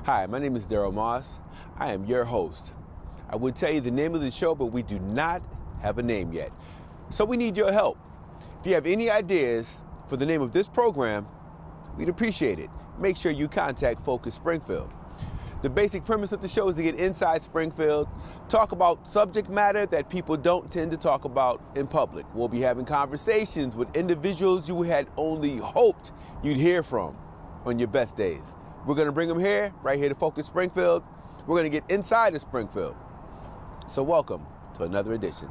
Hi, my name is DMoss. I am your host. I would tell you the name of the show, but we do not have a name yet. So we need your help. If you have any ideas for the name of this program, we'd appreciate it. Make sure you contact Focus Springfield. The basic premise of the show is to get inside Springfield, talk about subject matter that people don't tend to talk about in public. We'll be having conversations with individuals you had only hoped you'd hear from on your best days. We're gonna bring them here, right here to Focus Springfield. We're gonna get inside of Springfield. So welcome to another edition.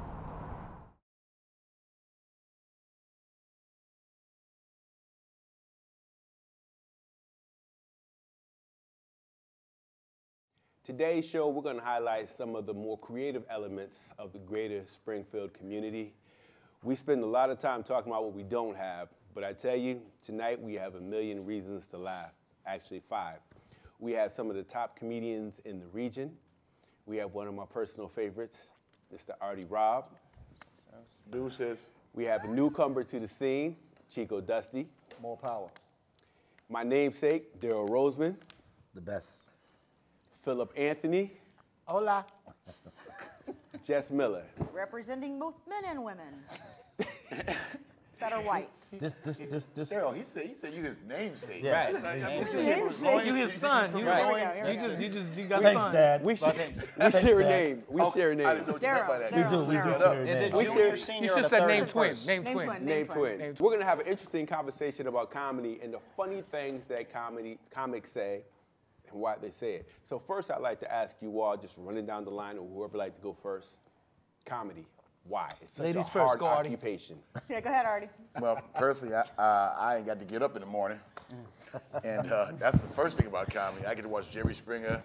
Today's show, we're going to highlight some of the more creative elements of the greater Springfield community. We spend a lot of time talking about what we don't have, but I tell you, tonight we have a million reasons to laugh, actually 5. We have some of the top comedians in the region. We have one of my personal favorites, Mr. Artie Robb. Deuces. We have a newcomer to the scene, Chico Dusty. More power. My namesake, Daryl Roseman. The best. Philip Anthony. Hola. Jess Miller. Representing both men and women that are white. This. Daryl, he said you his namesake. Yeah. Right. You his son. You got Thanks, son. Dad. We share a name. We share a I name. didn't know what you meant by that. We do share a Is it name. junior, senior, You or should the say third name and twin. first? Name Name twin. twin. Name twin. We're gonna have an interesting conversation about comedy and the funny things that comics say and why they say it. So first, I'd like to ask you all, just running down the line, or whoever would like to go first. Comedy. Why? It's such Ladies a first, hard go, Artie. occupation. Yeah, go ahead, Artie. Well, personally, I ain't got to get up in the morning. And that's the first thing about comedy. I get to watch Jerry Springer,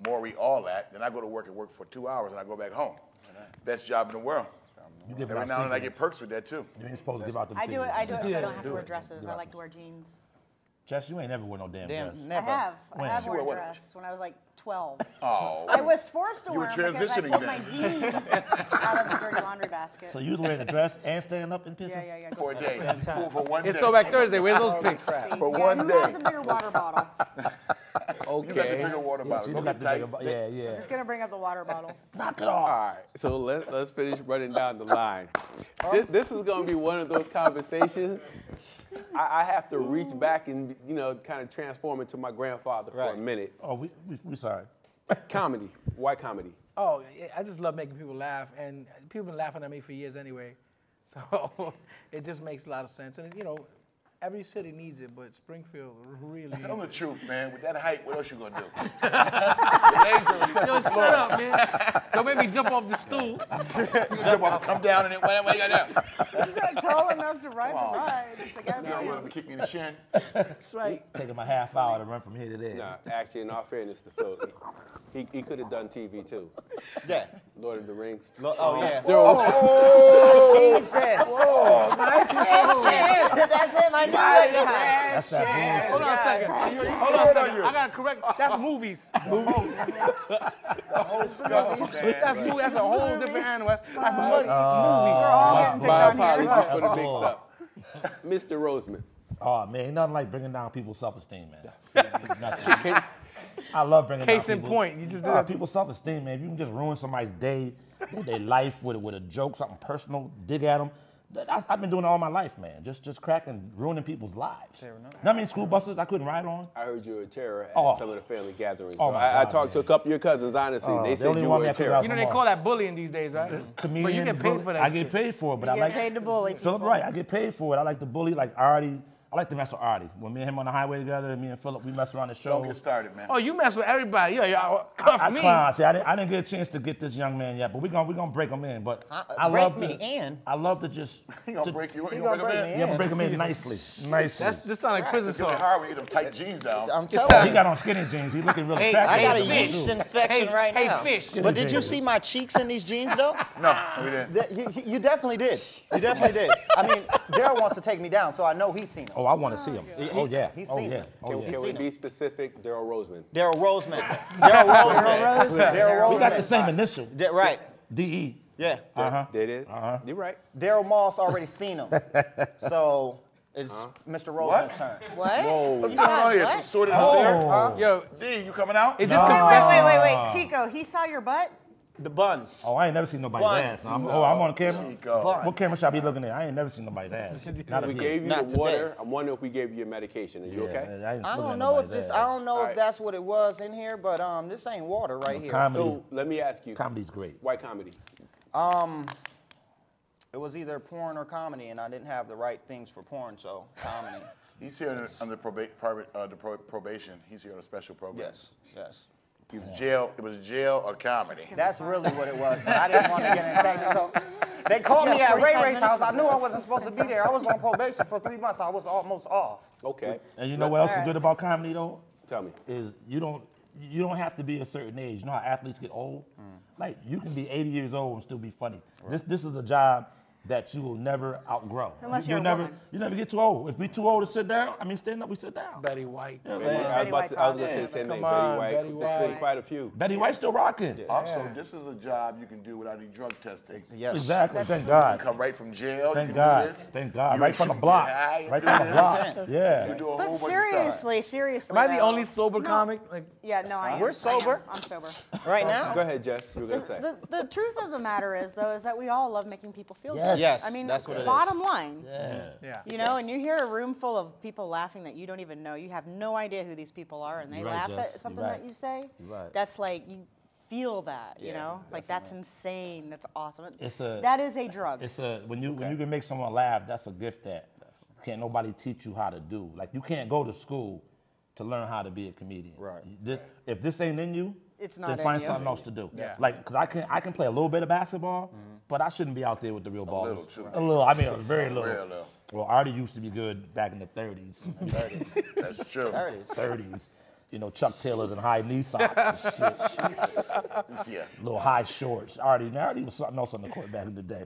Maury, all that. Then I go to work for 2 hours and I go back home. Best job in the world. Every now and then I get perks with that too. You ain't supposed to give out them I do it so I don't have to do wear it. dresses. I like to wear jeans. Jess, you ain't never wear no damn dress. Never. I When? have You worn wear a what? dress when I was like 12. Oh. I was forced to You wear were them because I transitioning pulled then. my jeans out of the dirty laundry basket. So you was wearing a dress and standing up and pissing? Yeah. For a day. For one day. It's Throwback Thursday. Where's those pics? For Yeah, one who day. has the bigger water bottle? You got the Okay. bigger water bottle. You Don't got get the tight. bigger, yeah. Just gonna bring up the water bottle. Knock it All off. right, so let's finish running down the line. This is going to be one of those conversations. I have to reach back and kind of transform into my grandfather for a minute. Oh, we sorry. Comedy. Why comedy? Oh, I just love making people laugh, and people have been laughing at me for years anyway. So it just makes a lot of sense. And every city needs it, but Springfield really needs Tell the it. truth, man. With that height, what else you gonna do? Yo, shut up, man. Don't make me jump off the stool. You can jump off, come down, and then what you gotta do? He's not tall enough to ride the ride. It's like, You don't want to kick me in the shin. That's right. Taking my half hour to run from here to there. Nah, actually, in all fairness to Phil, he could have done TV too. Yeah. Lord of the Rings. Oh, yeah. Jesus. Oh, my goodness. That's him. I knew that. That's that Hold on a second. Hold on a second. I gotta correct. That's movies. The whole stuff, man. That's movie. That's a whole different animal. That's a movie. We're all getting picked My on here. apologies for the mix-up. Mr. Roseman. Oh, man, ain't nothing like bringing down people's self-esteem, man. Nothing. I love bringing Case down in people. point, you just did that to- People's self-esteem, man. If you can just ruin somebody's day, their life with a joke, something personal, dig at them. I've been doing it all my life, man. Just cracking, ruining people's lives. You know what I mean? School buses I couldn't ride on. I heard you were a terror at Oh. some of the family gatherings. Oh, So my I God, talked to a couple of your cousins, honestly. Oh, they they said only you want were me a to come terror. out You know they call that bullying these days, right? Comedian, But you get paid for that I get shit. paid for it, but You I get like paid to bully Philip, people. right? I get paid for it. I like to bully, like Artie. I like to mess with Artie. When me and him on the highway together, me and Philip, we mess around the show. Don't get started, man. Oh, you mess with everybody. Yeah, cuff I me. clown. See, I didn't get a chance to get this young man yet, but we gonna break him in. But I break love me to, in? I love to just. He gonna break you. You gonna gonna break him break in? me Yeah, I'm gonna break him in nicely. This sounds like prison It's gonna be talk. hard when you get them tight jeans down. I'm He telling you. got on skinny jeans. He looking really Hey, attractive. I got a Hey, yeast fish. infection right Hey, now. fish. But did you see my cheeks in these jeans, though? No, we didn't. You definitely did. You definitely did. I mean, Daryl wants to take me down, so I know he's seen them. Oh, I want to see him. Oh yeah. He's Oh seen yeah. it. Oh Can yeah. we be specific? Daryl Roseman. Daryl Roseman. Daryl Roseman. Daryl We got the Roseman. same initial. Right. D.E. Yeah. Uh-huh. There it is. You're right. Daryl Moss already seen them. So It's Mr. Roseman's turn. What? What's going on here? What? Some sordid affair? Yo, D, you coming out? is this Wait, confession? wait, Chico, he saw your butt? The buns. Oh, I ain't never seen nobody's Buns. ass. I'm on camera. Chico. Buns. What camera should I be looking at? I ain't never seen nobody's ass. Not We here. gave you Not the water. today. I'm wondering if we gave you your medication. Are you okay? I don't know if this. I don't know if that's what it was in here, but this ain't water right here. Comedy. So let me ask you. Comedy's great. Why comedy? It was either porn or comedy, and I didn't have the right things for porn, so comedy. He's here under probation. He's here on a special program. Yes. He was jail. It was jail or comedy. That's really what it was, but I didn't want to get in technical. They called me at Ray 45 Ray's house. I minutes knew I of wasn't this. supposed to be there. I was on probation for 3 months. I was almost off. Okay. And you know what else is good about comedy though? Tell me. Is you don't have to be a certain age. You know how athletes get old? Like you can be 80 years old and still be funny. This is a job that you will never outgrow. Unless you're a never woman. you never get too old. If we too old to sit down, I mean stand up, we sit down. Betty White. Yeah, I man. was going to say the same Come thing. on, Betty Betty White. There's been White. quite a few. Betty White's still rocking. Also, this is a job you can do without any drug testing. Yes. Exactly. Thank You God. come right from jail. Thank you God. can do this. Thank God. You Right from the can block. get high, Right do from the this. block. You Yeah. do a whole But bunch of stuff. seriously, Am I the though- only sober comic? Like, Yeah, no, I am. We're sober. I'm sober. Right now? Go ahead, Jess. You were going to say. The truth of the matter is, though, is that we all love making people feel Yes. good. Yes, I mean, that's what it is. bottom line. yeah. You know, and you hear a room full of people laughing that you don't even know. You have no idea who these people are, and they You're right, laugh Jess. at You're something right. that you say. You're right. That's like, you feel that, you Yeah, know? Like, that's insane. That's awesome. That is a drug. It's when you can make someone laugh, that's a gift that can't nobody teach you how to do. Like you can't go to school to learn how to be a comedian. Right. If this ain't in you, It's not then in find you. something else to do. Yeah. Like, cause I can play a little bit of basketball, but I shouldn't be out there with the real ballers. little, too. A little. I mean, a very little. Real little. Well, Artie used to be good back in the 30s. 30s. That's true. 30s. 30s. You know, Chuck Taylors and high knee socks and shit. Yeah. Little high shorts. Artie was something else on the court back in the day.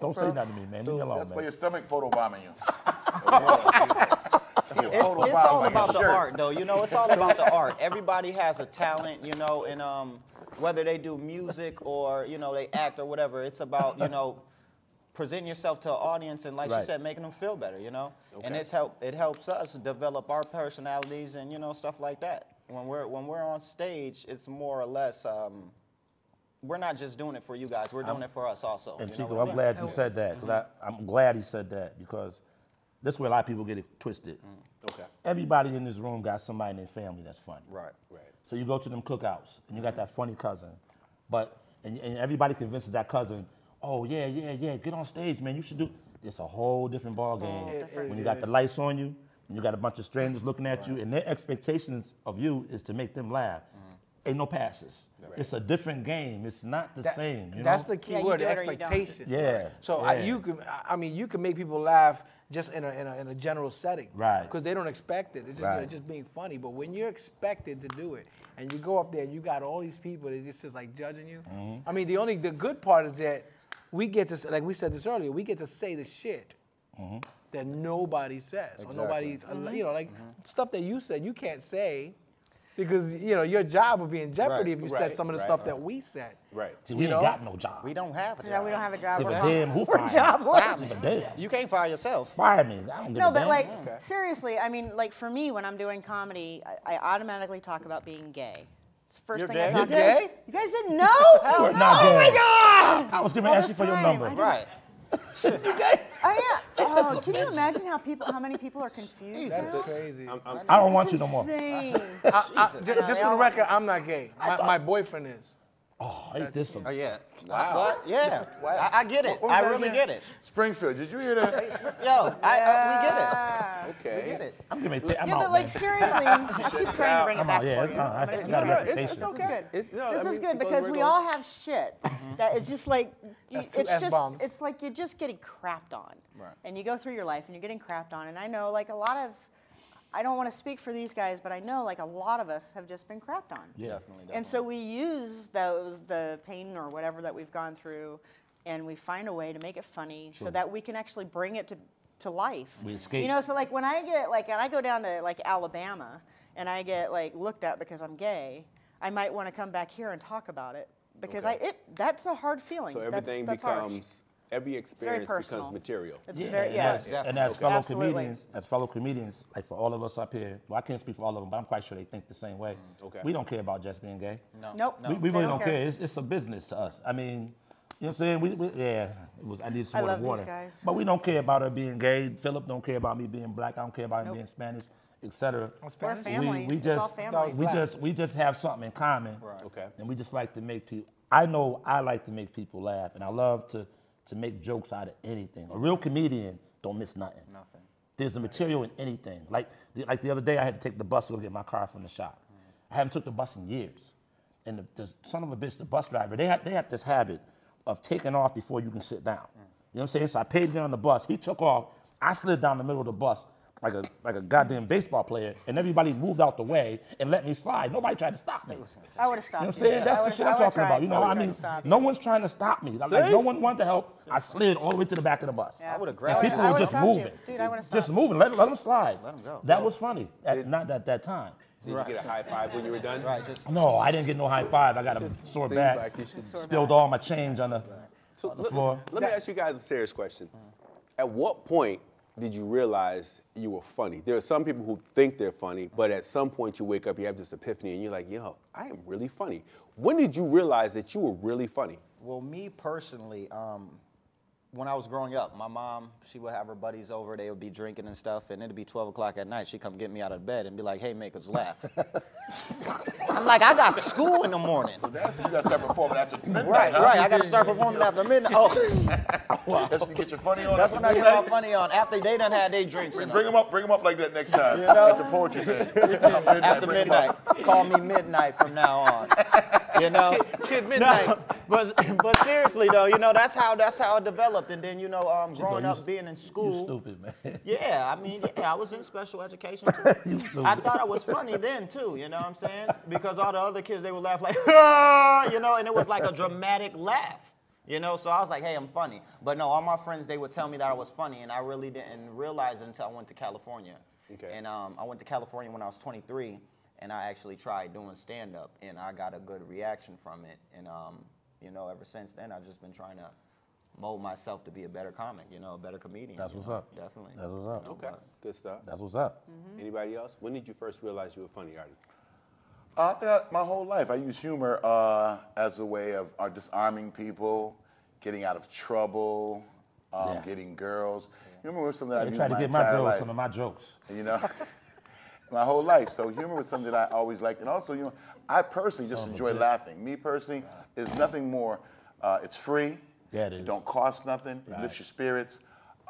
Don't say nothing to me, man. Leave me alone, That's why man. your stomach photobombing you. It's all about the art, though. You know, it's all about the art. Everybody has a talent, you know, and whether they do music or, you know, they act or whatever, it's about, you know, presenting yourself to an audience and, like she Right. said, making them feel better, you know? And it helps us develop our personalities and, you know, stuff like that. When we're on stage, it's more or less, we're not just doing it for you guys, we're doing it for us also. And you know Chico, what I I'm mean? glad you said that. 'Cause I'm glad he said that because this is where a lot of people get it twisted. Okay. Everybody in this room got somebody in their family that's funny. Right. So you go to them cookouts and you got that funny cousin, and everybody convinces that cousin, oh yeah, get on stage, man. You should do. It's a whole different ball game when you got the lights on you and you got a bunch of strangers looking at you, and their expectations of you is to make them laugh. Ain't no passes. It's a different game. It's not the same. You That's know? the key Yeah, you word, do the it or you don't. expectation. Yeah. So yeah. you can make people laugh just in a general setting, Right. Because they don't expect it. It's just Right. just being funny. But when you're expected to do it, and you go up there and you got all these people that just like judging you. I mean, the good part is that we get to, like we said this earlier, we get to say the shit that nobody says, or nobody's, you know, like stuff that you said you can't say. Because, you know, your job would be in jeopardy if you said some of the stuff that we said. Right. See, we ain't got no job. We don't have it. Yeah, we don't have a job. Give a We're damn who we're fired jobless. Give a damn. You can't fire yourself. Fire me. I don't give No, a but damn. like, seriously, I mean, like for me, when I'm doing comedy, I automatically talk about being gay. It's the first You're thing gay? I talk You're about. gay? You guys didn't know? You are not Oh gay. my God! I was going to All ask you this for your time, number. I didn't- Right. Oh, yeah. Oh, can you imagine how many people are confused? That's now? crazy. I don't want It's you no more. insane. Just for the record, I'm not gay. My boyfriend is. Oh, ain't this some... Oh, yeah. What? Yeah. I get it. What was I that really again? get it. Springfield, did you hear that? Yo, we get it. Yeah. Okay. We get it. I'm giving it. I'm Yeah, out, but like man. seriously, I keep trying to bring it I'm back out, yeah. for you. I got a No, reputation. it's This is okay. good. It's, no, This I is mean, good people because work we on- all have shit that is just like That's two F-bombs. it's like you're just getting crapped on, Right. and you go through your life and you're getting crapped on, and I know like a lot of, I don't want to speak for these guys, but I know like a lot of us have just been crapped on. Yeah. Definitely. And so we use the pain or whatever that we've gone through, and we find a way to make it funny so that we can actually bring it to life. We escape. You know, so like when I go down to like Alabama and I get like looked at because I'm gay, I might want to come back here and talk about it because that's a hard feeling. So everything that's harsh. becomes every experience becomes personal. material. It's very, yes. And as fellow Absolutely. comedians, like for all of us up here, well, I can't speak for all of them, but I'm quite sure they think the same way. Okay. We don't care about just being gay. Nope. We really don't care. It's a business to us. I mean, you know what I'm saying? I need some I love water. these guys. But we don't care about her being gay. Philip don't care about me being black. I don't care about him being Spanish, etc. We're family. We It's just, all family. we just have something in common. Right. Okay. And we just like to make people. I know I like to make people laugh, and I love to make jokes out of anything. A real comedian don't miss nothing. Nothing. There's a material in anything. Like the other day, I had to take the bus to go get my car from the shop. I haven't took the bus in years. And the son of a bitch, the bus driver, they have this habit of taking off before you can sit down. You know what I'm saying? So I paid him on the bus. He took off. I slid down the middle of the bus like a goddamn baseball player, and everybody moved out the way and let me slide. Nobody tried to stop me. I would have stopped You know what I'm saying? That's the shit I'm talking about. You know, I mean, no one's trying to stop me. Like, no one wanted to help. I slid all the way to the back of the bus. Yeah. I would have And grabbed people it. were just moving. Dude, I would have stopped. Just moving. Let them slide. Let 'em go. That was funny. Not at that time. Did you get a high five when you were done? Right, just No, I didn't get no high five. I got a sore Seems back. like you should. Spilled all my change on the floor. Let me ask you guys a serious question. At what point did you realize you were funny? There are some people who think they're funny, but at some point you wake up, you have this epiphany, and you're like, yo, I am really funny. When did you realize that you were really funny? Well, me personally, when I was growing up, my mom, she would have her buddies over, they would be drinking and stuff, and it'd be 12 o'clock at night. She'd come get me out of bed and be like, hey, make us laugh. I'm like, I got school in the morning. That's you gotta start performing after midnight. Right, huh? right. I got to start performing after midnight. Oh, That's when you get your funny on. that's after when I get midnight? my funny on. After they done had their drinks. Bring them up like that next time. You know? At the poetry thing. After bring 'em midnight. up. Call me midnight from now on. You know? Kid Midnight. No, but seriously though, you know, that's how it developed. And then, you know, growing up, being in You school. stupid, man. Yeah, I mean, yeah, I was in special education too. I thought I was funny then too, you know what I'm saying? Because all the other kids, they would laugh like, ah, you know, and it was like a dramatic laugh. You know, so I was like, hey, I'm funny. But no, all my friends, they would tell me that I was funny, and I really didn't realize it until I went to California. Okay. And I went to California when I was 23, and I actually tried doing stand-up, and I got a good reaction from it. And, you know, ever since then, I've just been trying to mold myself to be a better comic, you know, a better comedian. That's what's up. Definitely. That's what's up. Okay, good stuff. That's what's up. Anybody else? When did you first realize you were funny, Artie? I think my whole life I use humor as a way of disarming people, getting out of trouble, Yeah. getting girls. Humor was something that I've They used tried to my get my entire girls life. some of my jokes. You know, my whole life. So humor was something that I always liked, and also, you know, I personally just enjoy laughing. Me personally, is nothing more. It's free. Yeah, it is. Don't cost nothing. It Right. lifts your spirits.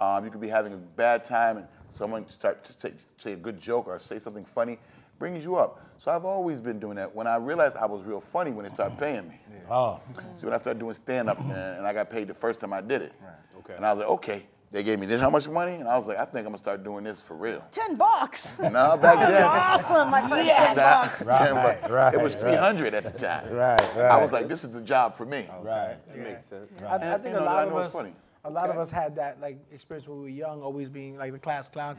You could be having a bad time, and someone start to say a good joke or say something funny, brings you up. So I've always been doing that. When I realized I was real funny, when they started paying me. Oh, See, when I started doing stand-up, and I got paid the first time I did it. Okay. And I was like, okay. They gave me this how much money, and I was like, I think I'm gonna start doing this for real. $10. No, back then. Awesome, my friend. $10. Right, It was 300 at the time. right. I was like, this is the job for me. right. That makes sense. I think You a know, lot I of know it's us, funny. a lot of us had that like experience when we were young, always being like the class clown.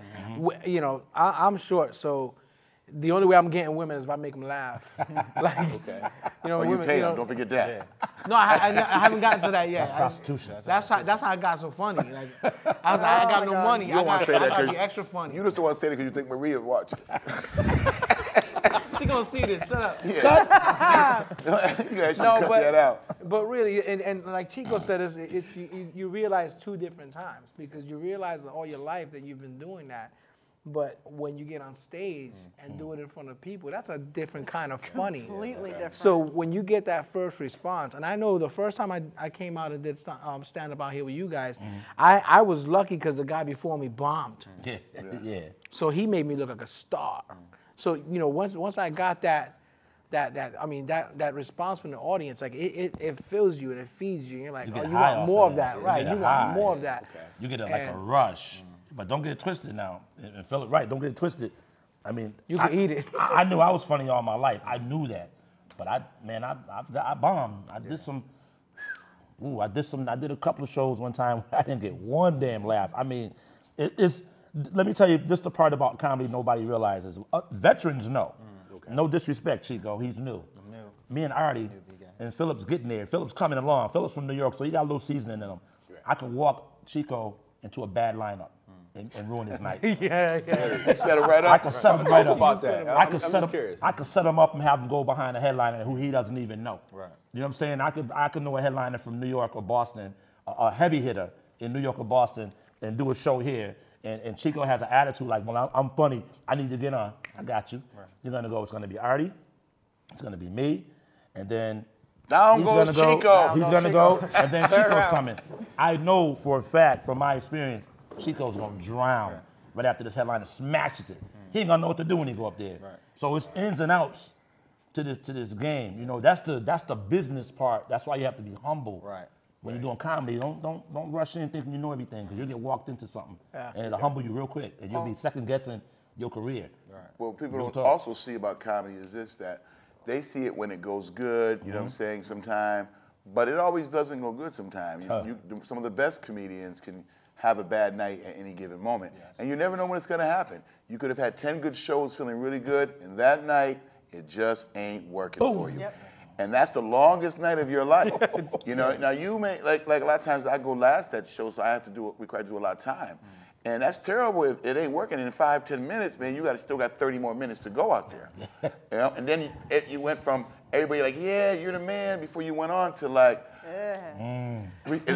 You know, I'm short, so the only way I'm getting women is if I make them laugh. Like, you know, Or you women, pay you them, know, don't forget that. No, I haven't gotten to that yet. That's prostitution. That's how I got so funny. Like, I was like, I got no money. You don't want to say that I gotta because be extra funny. you just don't want to say that because you think Maria watch. She gonna see this. Shut up. Yeah. You guys should cut that out. But really, and like Chico said, you realize two different times because you realize all your life that you've been doing that. But when you get on stage and do it in front of people, that's a different kind of funny. Completely different. So when you get that first response, and I know the first time I came out and did stand-up out here with you guys, I was lucky because the guy before me bombed. Yeah. So he made me look like a star. So, you know, once I got that response from the audience, like it fills you and it feeds you. You're like, You oh, get you high want off more of of that. that, You right? get You a want high. more of that. You get like a And rush. But don't get it twisted now. And feel it right. Don't get it twisted. I mean, You can eat it. I knew I was funny all my life. I knew that. But I bombed. I did some. I did a couple of shows one time. I didn't get one damn laugh. I mean, it's. Let me tell you, this is the part about comedy nobody realizes. Veterans know. No disrespect, Chico. He's new. Me and Artie, and Philip's getting there. Philip's coming along. Philip's from New York, so he got a little seasoning in him. I could walk Chico into a bad lineup and ruin his night. Yeah. Set it right up. I could set him right up. about that. I'm just curious. I could set him up and have him go behind a headliner who he doesn't even know. Right. You know what I'm saying? I could know a headliner from New York or Boston, a heavy hitter in New York or Boston, and do a show here. And Chico has an attitude like, well, I'm funny. I need to get on. I got you. Right. You're gonna go. It's gonna be Artie. It's gonna be me, and then Down goes Chico. He's gonna go, and then Chico's coming. I know for a fact, from my experience, Chico's gonna drown right after this headliner smashes it. He ain't gonna know what to do when he go up there. Right. So it's ins and outs to this game. You know, that's the business part. That's why you have to be humble. Right. When you're doing comedy, don't rush in thinking you know everything, because you'll get walked into something, and it'll humble you real quick, and you'll be second guessing your career. Right. Well, people Real don't talk. also see about comedy is this, that they see it when it goes good, you know what I'm saying, sometime, but it always doesn't go good sometime. Some of the best comedians can have a bad night at any given moment, and you never know when it's gonna happen. You could have had 10 good shows feeling really good, and that night, it just ain't working for you. Yep. And that's the longest night of your life. You know, now you may, like a lot of times I go last at shows, so I have to require to do a lot of time. And that's terrible if it ain't working in 5-10 minutes, man. You still got 30 more minutes to go out there. You know? And then you went from everybody like, yeah, you're the man, before you went on to like, and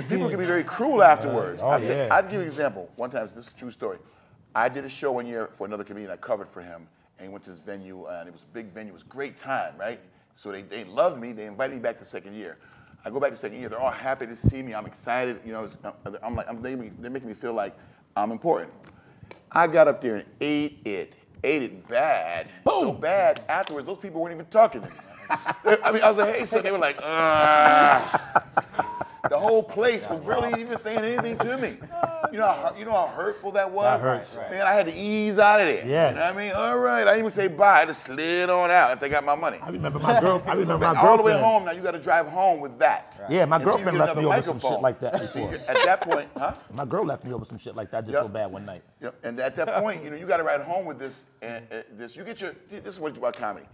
people can be very cruel afterwards. I'll give you an example. One time, this is a true story. I did a show one year for another comedian. I covered for him, and he went to this venue, and it was a big venue. It was a great time, right? So they loved me. They invited me back the second year. I go back the second year. They're all happy to see me. I'm excited. You know, they're making me feel like I'm important. I got up there and ate it bad. Boom. So bad. Afterwards, those people weren't even talking to me. I mean, I was like, hey, so they were like, the whole place was barely even saying anything to me. You know how hurtful that was? That hurts. Man, I had to ease out of there. Yeah. You know what I mean? All right. I didn't even say bye. I just slid on out if they got my money. I remember my girlfriend. All the way home, now you got to drive home with that. Right. Yeah, my Until girlfriend left me over some shit like that before. At that point, huh? My girl left me over some shit like that just so bad one night. Yep. And at that point, you got to ride home with this. And you get this is what about comedy.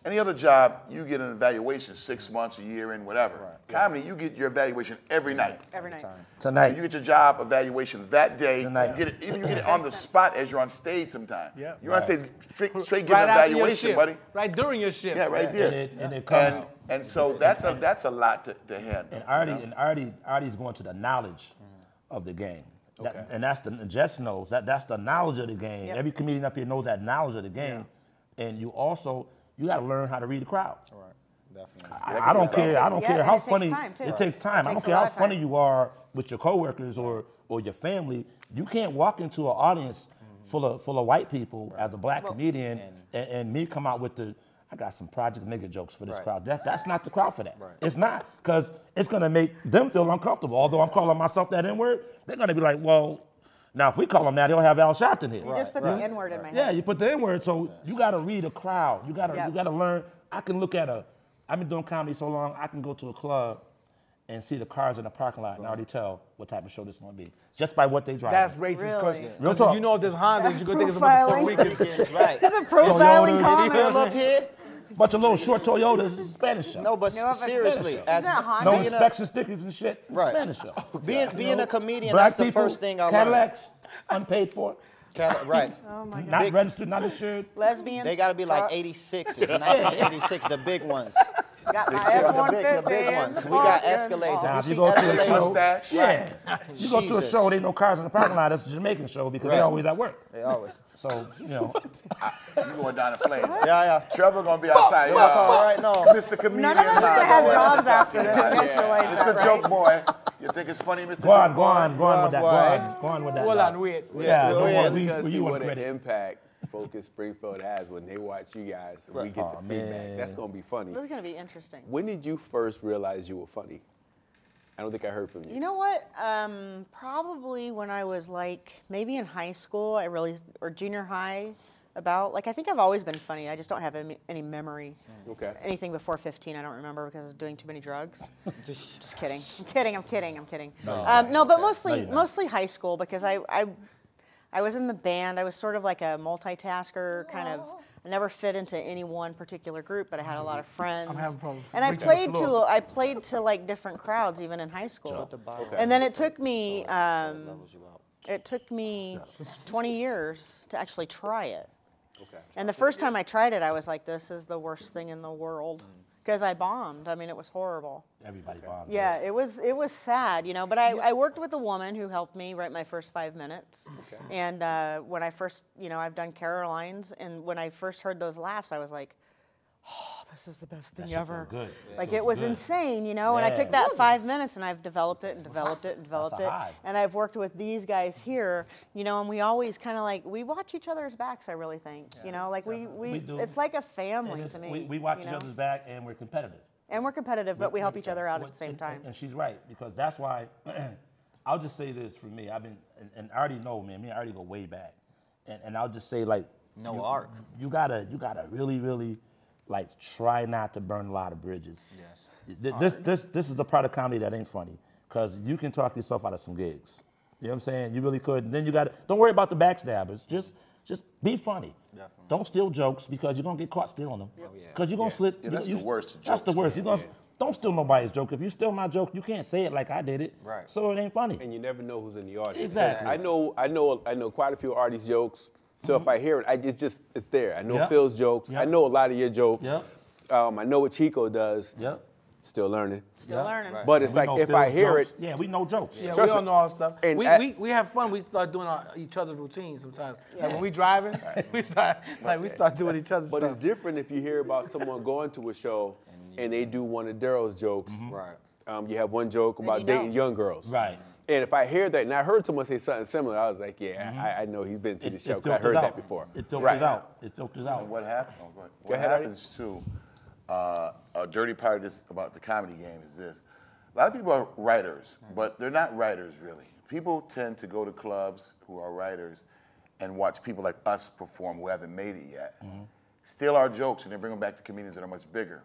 Any other job, you get an evaluation 6 months, a year in, whatever. Right. Comedy, you get your evaluation every night. Every night. Tonight. So you get your job evaluation that day. Tonight. You get it on the spot as you're on stage sometimes. Yeah. You're on stage straight getting an evaluation, buddy. Right during your shift. Yeah, right there. And it comes. And so that's a lot to handle. And Artie's going to the knowledge of the game. Okay. And that's Jess knows that's the knowledge of the game. Yep. Every comedian up here knows that knowledge of the game. Yeah. And you got to learn how to read the crowd. All right, definitely. I don't care how funny. It takes time. I don't care how funny you are with your coworkers or your family. You can't walk into an audience full of white people as a black comedian and me come out with I got some Project Nigga jokes for this crowd. That's not the crowd for that. Right. It's not, because it's gonna make them feel uncomfortable. Although I'm calling myself that N-word, they're gonna be like, well, now if we call them that, he'll have Al Sharpton here. You just put the N-word in my head. Yeah, you put the N-word, so you gotta read a crowd. You gotta learn. I can look at I've been doing comedy so long, I can go to a club and see the cars in the parking lot and already tell what type of show this is gonna be, just by what they drive. That's racist, because Real talk. you know if there's Hondas, you're gonna think it's a bunch of Puerto Ricans. Right. This is a profiling comment. Feel up here? Bunch of little short Toyotas, it's a Spanish show. No, but seriously, as that Honda? No inspection stickers and shit. Right. Spanish show. being a comedian, Black that's the people, first thing I learned. Cadillacs, unpaid for. Right. Oh my God. Not registered, not insured. Lesbians. They got to be like trucks. 86s, 1986, the big ones. Got my The big F-150. ones. We got Escalades. Now, If if you you see go to a Escalades, show, Mustache. you go to a show, there ain't no cars in the parking lot. That's a Jamaican show because they Right. always at work. they always. So You going down in flames. Yeah. Trevor gonna be outside. All right, no. Mr. Comedian. None of us are gonna have jobs after this. I guess Yeah. you're like Mr. that, right? Joke Boy. You think it's funny, Mr. go on Joke with that. Go on with that. Hold dog. on, wait. Yeah, no more. We gotta see You want what an credit. impact Focus Springfield has when they watch you guys and we get the feedback. man. That's gonna be funny. This is gonna be interesting. When did you first realize you were funny? I don't think I heard from you. You know what? Probably when I was like maybe in high school, or junior high. I think I've always been funny. I just don't have any memory. Okay. Anything before 15, I don't remember because I was doing too many drugs. Just kidding. I'm kidding. No, but mostly high school, because I was in the band. I was sort of like a multitasker, kind of I never fit into any one particular group, but I had a lot of friends. I'm having problems And I reaching the floor. played to like different crowds even in high school. Okay. And then it took me levels you out. it took me 20 years to actually try it. Okay. And the first time I tried it, I was like, this is the worst thing in the world. Because I bombed. I mean, it was horrible. Everybody bombed. Yeah, it was sad, you know. But I worked with a woman who helped me write my first 5 minutes. Okay. And when I first, you know, I've done Caroline's, and when I first heard those laughs, I was like, oh, this is the best thing ever. Good. Like it was insane, you know. And I took that 5 minutes, and I've developed it and developed it and developed it. And I've worked with these guys here, you know. And we always kind of like we watch each other's backs. I really think, you know, like we do. it's like a family to me. We watch you each know? other's back, and we're competitive. And we're competitive, but we help each other out at the same time. And she's right, because that's why, I'll just say this for me. I've been, and I already know, man, me and I already go way back. And I'll just say, like, No arc. You gotta really, really, like, try not to burn a lot of bridges. Yes. This is a part of comedy that ain't funny, because you can talk yourself out of some gigs. You know what I'm saying? You really could. And then you gotta, don't worry about the backstabbers. Just be funny. Definitely. Don't steal jokes, because you're gonna get caught stealing them. Because you're gonna slip. Yeah, that's the worst of That's the jokes, worst. man. You're gonna don't steal nobody's joke. If you steal my joke, you can't say it like I did it. Right. So it ain't funny. And you never know who's in the audience. Exactly. I know quite a few artists' jokes. So if I hear it, it's there. I know Yep. Phil's jokes. Yep. I know a lot of your jokes. Yep. I know what Chico does. Yep. Still learning. Still learning. Right. But it's We like know if I Phil's hear jokes. it, Yeah, we know jokes. Yeah, Trust we all me. know our stuff. And We have fun. We start doing each other's routines sometimes. Like when we driving, we start doing each other's but stuff. it's different if you hear about someone going to a show and they do one of Daryl's jokes. Right. You have one joke about you know. dating young girls. Right. And if I hear that, and I heard someone say something similar, I was like, yeah, I know he's been to the show, 'cause I heard that before. It filters out. It filters out. And what happens? Go What ahead, Artie. happens too? A dirty part of this about the comedy game is this: a lot of people are writers, but they're not writers really. People tend to go to clubs who are writers and watch people like us perform who haven't made it yet, steal our jokes, and then bring them back to comedians that are much bigger,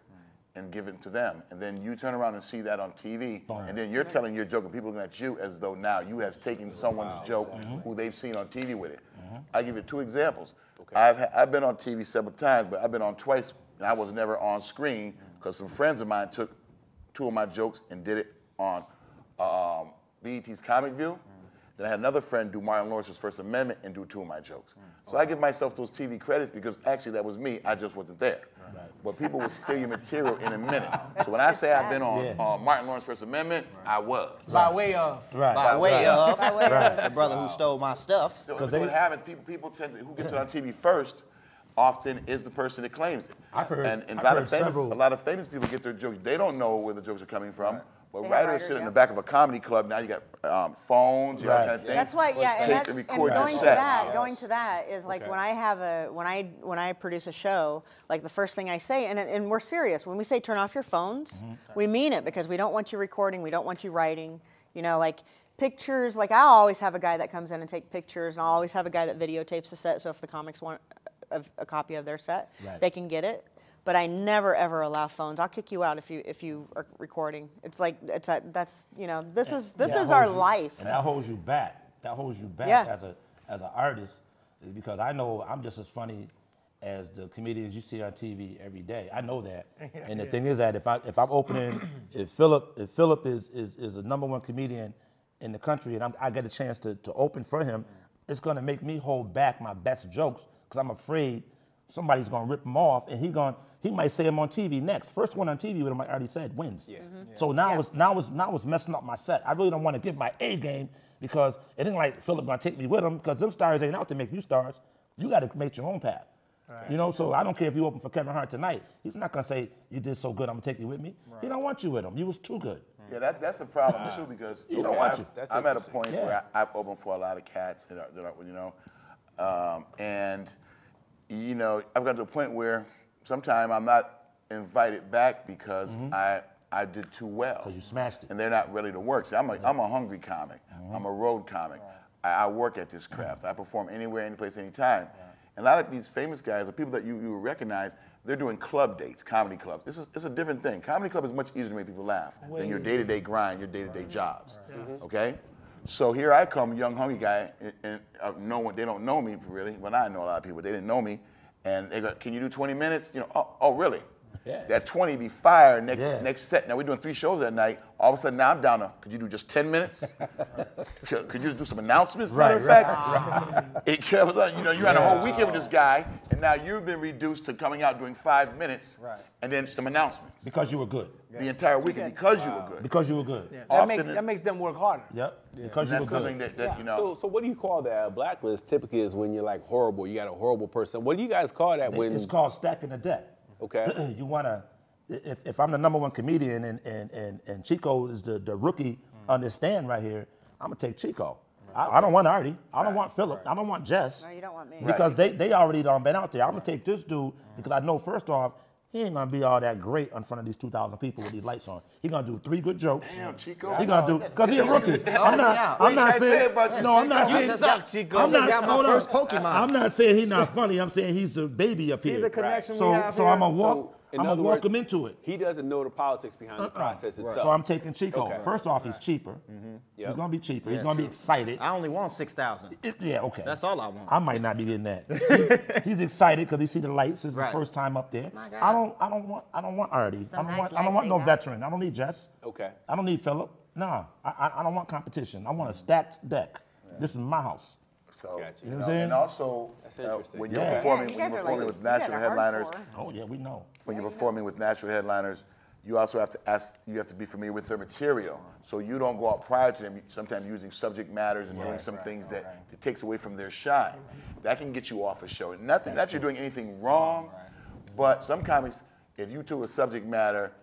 and give it to them. And then you turn around and see that on TV, and then you're telling your joke, and people are looking at you as though now you has taken someone's joke who they've seen on TV with it. I'll give you 2 examples. I've been on TV several times, but I've been on twice, and I was never on screen because some friends of mine took 2 of my jokes and did it on BET's Comic View. Then I had another friend do Martin Lawrence's First Amendment and do 2 of my jokes. So I give myself those TV credits because actually that was me, I just wasn't there. But people will steal your material in a minute. So when I say I've been on Martin Lawrence's First Amendment, I was. By way of. Right. By way of the brother who stole my stuff. So what happens, people tend to, who gets it on TV first, often is the person that claims it. I've heard- and I've a lot heard of famous, several- a lot of famous people get their jokes. They don't know where the jokes are coming from. But They have writers writers, sit in yeah. the back of a comedy club. Now you got phones, you know, Right. kind of things. That's why, yeah, and Tape that's and and record your going to set. that. Going to that is like Okay. when I have when I produce a show, like the first thing I say, and we're serious when we say turn off your phones, we mean it because we don't want you recording, we don't want you writing, you know, like pictures. Like I always have a guy that comes in and take pictures, and I always have a guy that videotapes the set. So if the comics want a copy of their set, Right. they can get it. But I never ever allow phones. I'll kick you out if you are recording. It's like that's you know this is That our holds you- life. And that holds you back. That holds you back Yeah. as an artist, because I know I'm just as funny as the comedians you see on TV every day. I know that. And the thing is that if I'm opening, if Philip is a #1 comedian in the country, and I get a chance to open for him, it's gonna make me hold back my best jokes because I'm afraid somebody's gonna rip him off, and he might say him on TV next. First one on TV with him, I already said, wins. Yeah. So now it's messing up my set. I really don't want to give my A game because it ain't like Philip gonna take me with him because them stars ain't out to make you stars. You got to make your own path. Right. You know, so I don't care if you open for Kevin Hart tonight. He's not gonna say you did so good, I'm gonna take you with me. Right. He don't want you with him. You was too good. Yeah, that's a problem too because You don't want you. I'm at a point Yeah. where I've opened for a lot of cats that are you know, and you know, I've got to a point where sometimes I'm not invited back because I did too well. Because you smashed it. And they're not ready to work. See, I'm a hungry comic. I'm a road comic. I work at this craft. I perform anywhere, anyplace, anytime. And a lot of these famous guys are people that you recognize. They're doing club dates, comedy clubs. It's a different thing. Comedy club is much easier to make people laugh than your day-to-day grind, your day-to-day jobs. Okay? So here I come, young hungry guy, and no one, they don't know me really. Well, I know a lot of people, they didn't know me. and they go, "Can you do 20 minutes?" You know, oh really? Yeah. That 20 be fire next set. Now we're doing 3 shows that night. All of a sudden now I'm down to, could you do just 10 minutes? could you just do some announcements? Matter of fact, it comes out, you know, you had a whole weekend with this guy, and now you've been reduced to coming out doing 5 minutes, and then some announcements. Because you were good. The entire weekend because you were good. Because you were good. Yeah. That makes them work harder. Yep. Because you were That's good. something that you know. So what do you call that? Blacklist typically is when you're like horrible. You got a horrible person. What do you guys call that when? It's called stacking the deck. Okay. You wanna, if I'm the #1 comedian and Chico is the rookie on this stand right here, I'm gonna take Chico. I don't want Artie. I don't want Philip. I don't want Jess. No, you don't want me. Because they already done been out there. I'm gonna take this dude because I know first off, he ain't gonna be all that great in front of these 2,000 people with these lights on. He gonna do 3 good jokes. Damn, Chico. He gonna do, because he a rookie. I'm not saying, no, I'm not saying, suck, Chico. I just got my first Pokemon. I'm not saying he's not funny. I'm saying he's the baby up here. See the connection So we have so here? I'm gonna walk. in I'm other gonna walk words, him into it. He doesn't know the politics behind the process itself. So I'm taking Chico. Okay. First off, he's cheaper. Yep. He's gonna be cheaper. Yes. He's gonna be excited. I only want 6,000. Yeah, okay. That's all I want. I might not be getting that. He's excited because he see the lights. It's his Right. first time up there. My God. I don't want Artie. Some nice I don't lights want they no got. veteran. I don't need Jess. Okay. I don't need Philip. Nah, I don't want competition. I want a stacked deck. This is my house. So, Gotcha. You know what I'm saying? and also, That's interesting. when you're Yeah. performing, you when guys you're are performing like- with you guys national are headliners, hardcore. Oh yeah, we know. when you're performing with national headliners, you also have to you have to be familiar with their material. So you don't go out prior to them, sometimes using subject matters and doing some things that takes away from their shine. That can get you off a show. Nothing that you're doing anything wrong, but some comics, if you took a subject matter,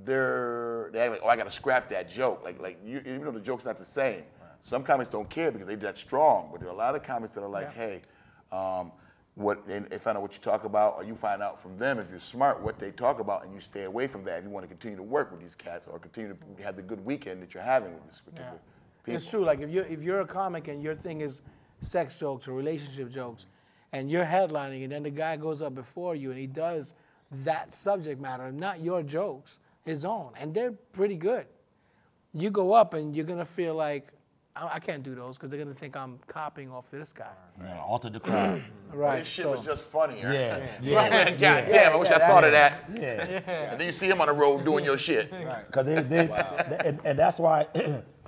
they're like, oh, I got to scrap that joke. Even though the joke's not the same. Some comics don't care because they're that strong, but there are a lot of comics that are like, hey, they find out what you talk about, or you find out from them, if you're smart, what they talk about, and you stay away from that if you want to continue to work with these cats or continue to have the good weekend that you're having with this particular people. It's true. Like if you're a comic and your thing is sex jokes or relationship jokes, and you're headlining, and then the guy goes up before you and he does that subject matter, not your jokes, his own, and they're pretty good. You go up and you're gonna feel like I can't do those because they're gonna think I'm copying off this guy. Alter the crowd. Right. This shit was just funnier. Yeah. God damn, I wish I thought of that. Yeah. And then you see him on the road doing your shit. Because and that's why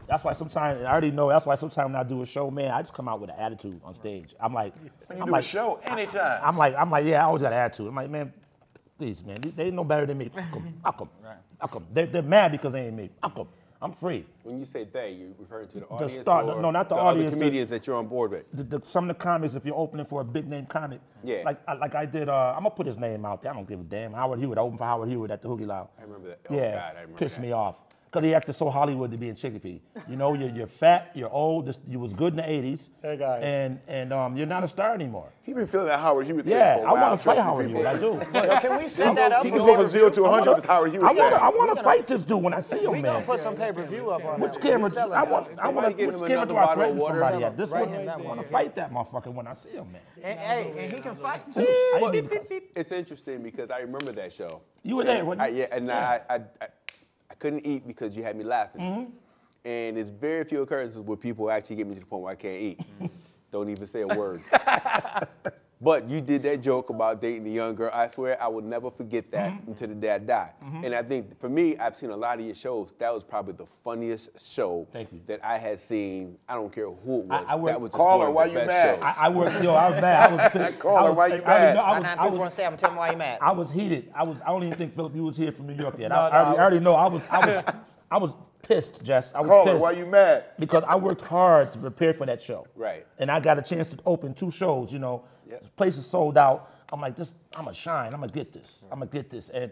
that's why sometimes I already know. That's why sometimes when I do a show, man, I just come out with an attitude on stage. I'm like, When you do a show, anytime. I'm like, yeah, I always got an attitude. I'm like, man, please, man, they know better than me. How come? They're mad because they ain't me. How come? I'm free. When you say they, you're referring to the audience no, not the audience, other comedians that you're on board with. Some of the comics, if you're opening for a big name comic, Yeah. like I did, I'm gonna put his name out there. I don't give a damn. Howard Hewitt. I opened for Howard Hewitt at the Hoogie Lounge. I remember that. Oh, Yeah, God, I remember pissed that. me off. Because he acted so Hollywood to be in Chicopee. You know, you're fat, you're old, you was good in the 80s. Hey, guys. And you're not a star anymore. He been feeling that Howard Hewitt thing Yeah, for a I while. want to fight trust me, Howard people. Hewitt. I do. Yo, can we set that up He for can go from 0 pay-per-view? to 100 with Howard Hewitt. I want to fight this dude when I see him, We man. gonna put some pay-per-view up on Which that. camera? We selling I that. want Somebody to get him which camera another do I bottle of threaten water. somebody at? This Right one, here, that I one. want to fight that motherfucker when I see him, man. And he can fight. I ain't even- It's interesting because I remember that show. You were there, wasn't you? Yeah, and I couldn't eat because you had me laughing. Mm-hmm. And it's very few occurrences where people actually get me to the point where I can't eat. Don't even say a word. But you did that joke about dating a young girl. I swear I will never forget that until the day I die. And I think for me, I've seen a lot of your shows. That was probably the funniest show Thank you. that I had seen. I don't care who it was. I work- that was just Call one her, of why the you best mad? shows. I was mad. I was pissed. Call her, why you mad? I was 931 tell me why you mad. I was heated. I don't even think Philip, you was here from New York yet. No, I already know. I was pissed, Jess. I was Call pissed. her, why you mad? Because I worked hard to prepare for that show. Right. And I got a chance to open 2 shows, you know. Yep. The place is sold out. I'm like, I'm gonna shine. I'm gonna get this. I'm gonna get this. And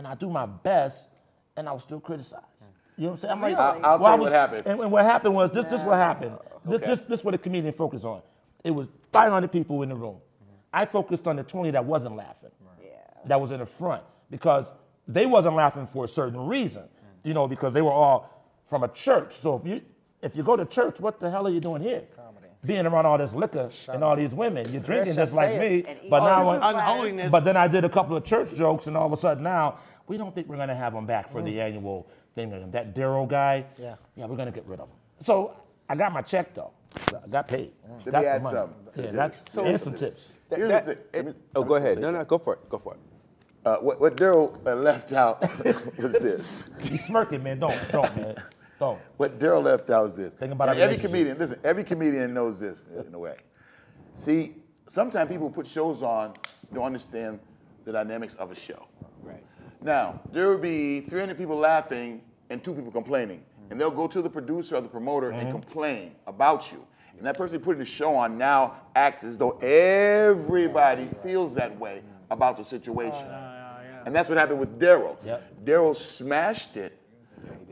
I do my best, and I was still criticized. You know what I'm saying? I'm like, I'll well, tell I you what happened. And what happened was, this what happened. Okay. This what the comedian focused on. It was 500 people in the room. I focused on the 20 that wasn't laughing. That was in the front. Because they wasn't laughing for a certain reason. You know, because they were all from a church. So if you go to church, what the hell are you doing here? Comedy. Being around all this liquor and all these women. You're drinking Let's just like say me. it. And But eat now, all this unholiness. but then I did a couple of church jokes, and all of a sudden now, we don't think we're gonna have him back for the annual thing. And that Darryl guy, Yeah. we're gonna get rid of him. So I got my check though. I got paid. Let Got me the add money. something. Yeah, that's and some tips. Here's the thing. Go ahead. No, go for it. Go for it. What Daryl left out was this. You smirking, man. Don't, man. Don't. What Daryl left out is this. Think about And our every relationship. comedian, listen, every comedian knows this in a way. See, sometimes people put shows on, don't understand the dynamics of a show. Right. Now, there will be 300 people laughing and 2 people complaining. And they'll go to the producer or the promoter and complain about you. And that person putting the show on now acts as though everybody feels that way about the situation. And that's what happened with Daryl. Yep. Daryl smashed it.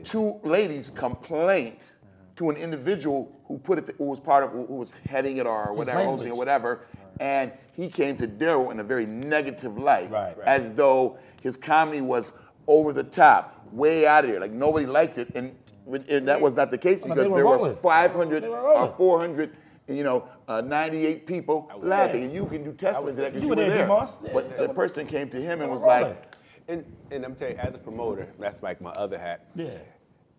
2 ladies' complaint to an individual who put it, who was part of, who was heading it or whatever, hosting or whatever, and he came to Daryl in a very negative light, as though his comedy was over the top, way out of there, like nobody liked it, and that was not the case because there were 500 or 400, 98 people laughing, and you can do testament to that because you were there. But the person came to him and was like, and I'm telling you, as a promoter, that's like my other hat. Yeah.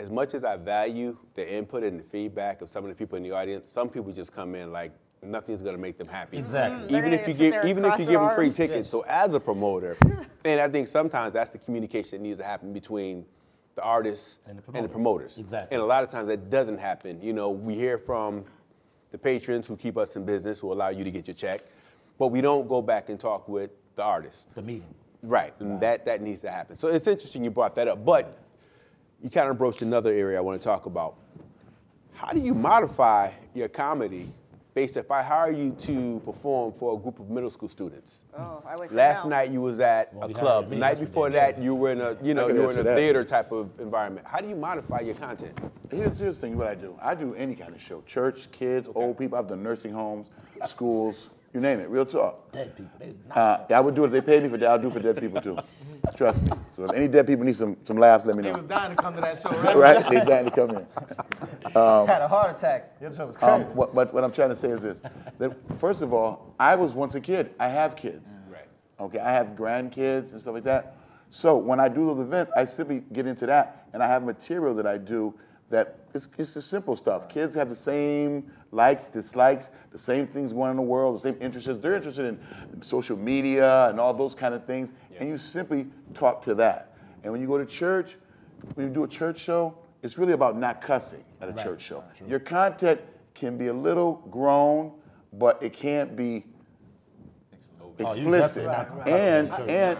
As much as I value the input and the feedback of some of the people in the audience, some people just come in like nothing's gonna make them happy. Exactly. Even if you give them free tickets. So as a promoter, and I think sometimes that's the communication that needs to happen between the artists and the promoters. Exactly. And a lot of times that doesn't happen. We hear from the patrons who keep us in business, who allow you to get your check, but we don't go back and talk with the artists. The meeting. Right, and that needs to happen. So it's interesting you brought that up, but you kind of broached another area I want to talk about. How do you modify your comedy based if I hire you to perform for a group of middle school students? Oh, I would say Last no. night you was at a club. The night before that you were in a theater type of environment. How do you modify your content? Here's the thing, what I do. I do any kind of show. Church, kids, old people. I've done nursing homes, schools, you name it, real talk. Dead people. I would do it if they paid me for that. I'll do it for dead people too. Trust me. So if any dead people need some laughs, let me They know. was dying to come to that show, right? Right? They dying to come in. Had a heart attack. Your show was crazy. What I'm trying to say is this. That first of all, I was once a kid. I have kids. Right. Okay, I have grandkids and stuff like that. So when I do those events, I simply get into that, and I have material that I do that it's the simple stuff. Kids have the same likes, dislikes, the same things going on in the world, the same interests. They're interested in social media and all those kind of things, and you simply talk to that. And when you go to church, when you do a church show, it's really about not cussing at a church show. Your content can be a little grown, but it can't be explicit. And